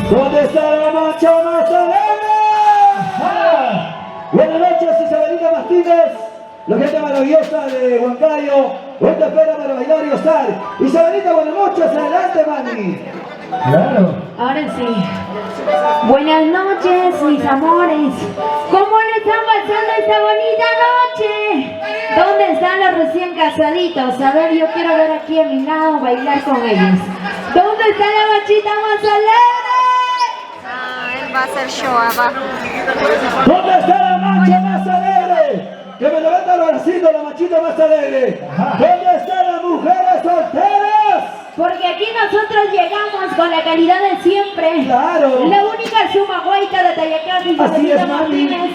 ¿Dónde está la mancha más alegre? Buenas noches, Isabelita Martínez, la gente maravillosa de Huancayo. Hoy te espera para bailar y gozar. Isabelita, buenas noches, adelante, mami. Claro. Ahora sí. Buenas noches, mis amores. ¿Cómo le están pasando esta bonita noche? ¿Dónde están los recién casaditos? A ver, yo quiero ver aquí a mi lado bailar con ellos. ¿Dónde está la machita más alegre? Él va a hacer show abajo. ¿Dónde está la mancha más alegre? Que me levanta el bracito, la machita más alegre. ¿Dónde están las mujeres solteras? Porque aquí nosotros llegamos con la calidad de siempre. Claro. La única suma guaita de Tayacán y Isabelita Martínez.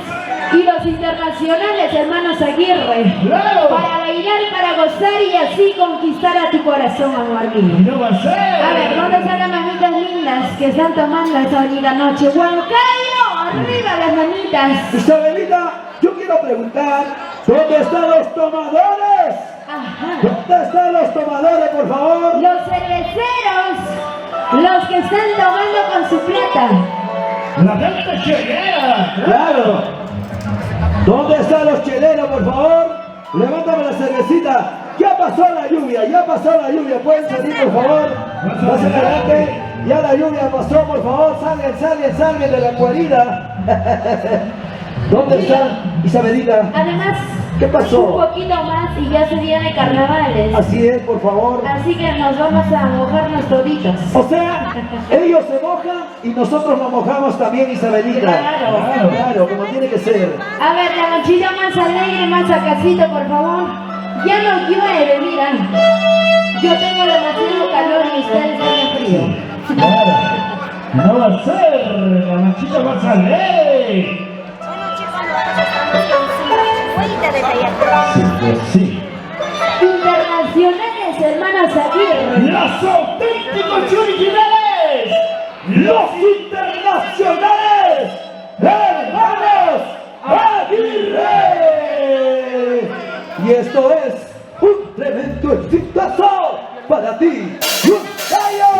Y los internacionales hermanos Aguirre. Claro. Para bailar, para gozar y así conquistar a tu corazón, amor mío. No va a ser. A ver, ¿dónde están las mamitas lindas que están tomando esta bonita noche? ¡Huancayo! ¡Arriba las mamitas! Isabelita, yo quiero preguntar, ¿dónde están los tomadores? Ajá. ¿Dónde están los tomadores, por favor? Los cerveceros, los que están tomando con su plata. La gente chelera. Claro. ¿Dónde están los cheleros, por favor? Levántame la cervecita. Ya pasó la lluvia, ya pasó la lluvia. ¿Pueden salir, por favor? Pasen adelante. Ya la lluvia pasó, por favor. Salgan de la guarida. ¿Dónde está Isabelita? Además, ¿qué pasó? un poquito más y ya sería de carnavales. Así es, por favor. Así que nos vamos a mojarnos toditos. O sea, ellos se mojan y nosotros nos mojamos también, Isabelita. Claro, como tiene que ser. A ver, la nochilla más alegre, más acasito, por favor. Ya no llueve, mira. Yo tengo demasiado calor y ustedes tienen frío. Claro. No va a ser. La manchita va a salir. Bueno, chicos, nosotros estamos con su de Tayacán. Sí. Internacionales, hermanos Aguirre. Los auténticos y originales. ¡Los internacionales! ¡Hermanos Aguirre! Y esto es un tremendo exitazo para ti. ¡Un gallo!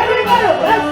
Arriba,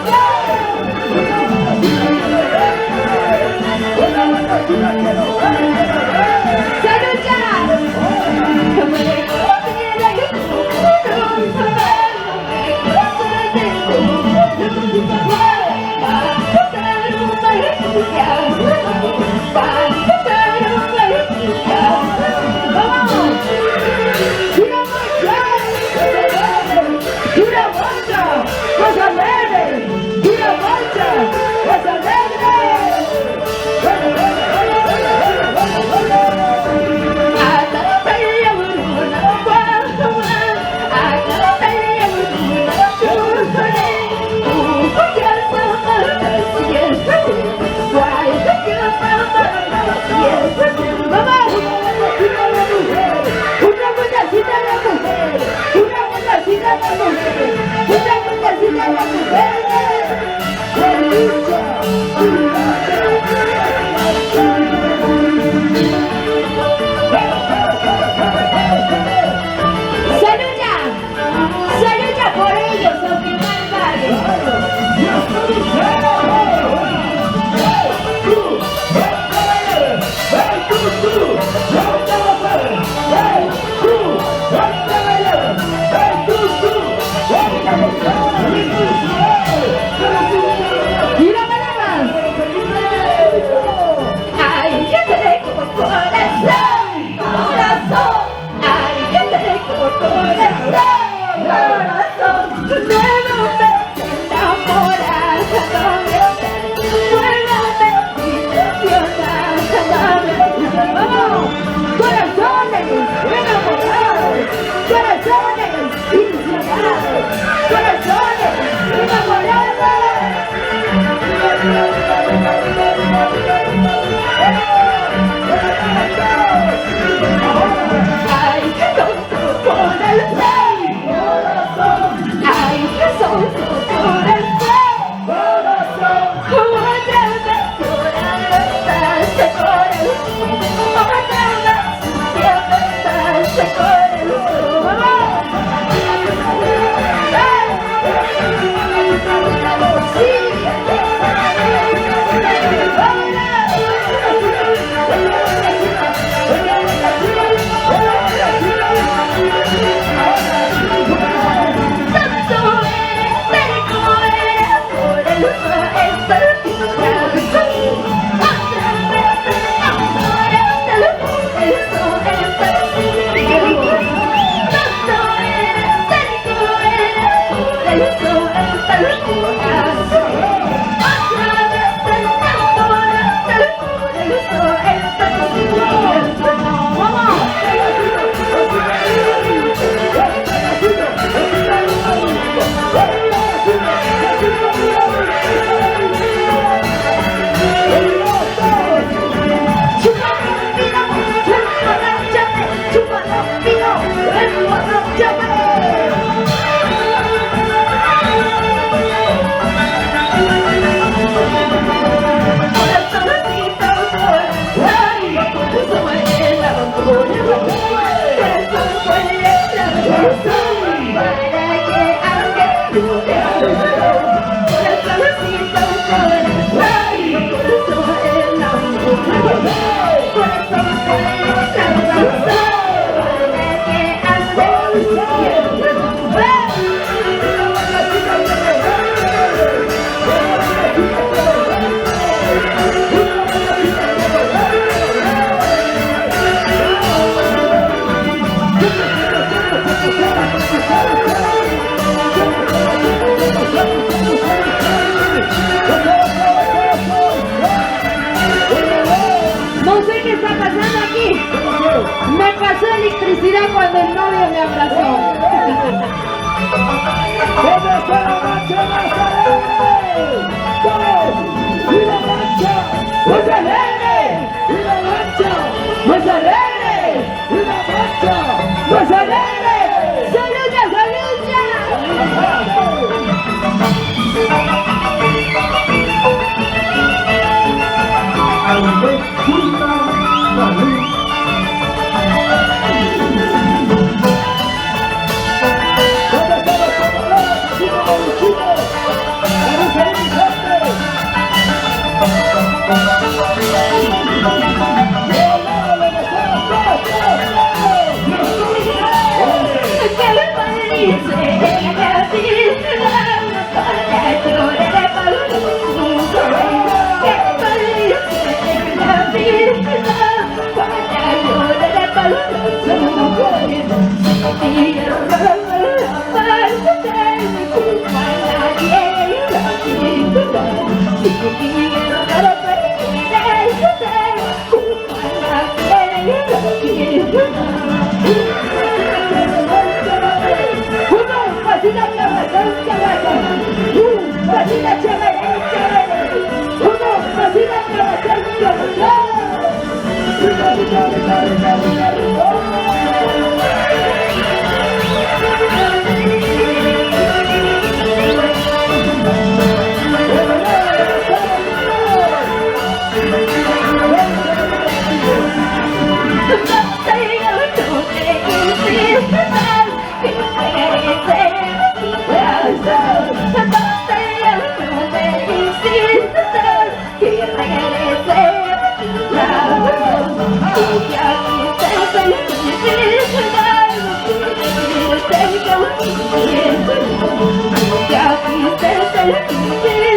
Ya quise ser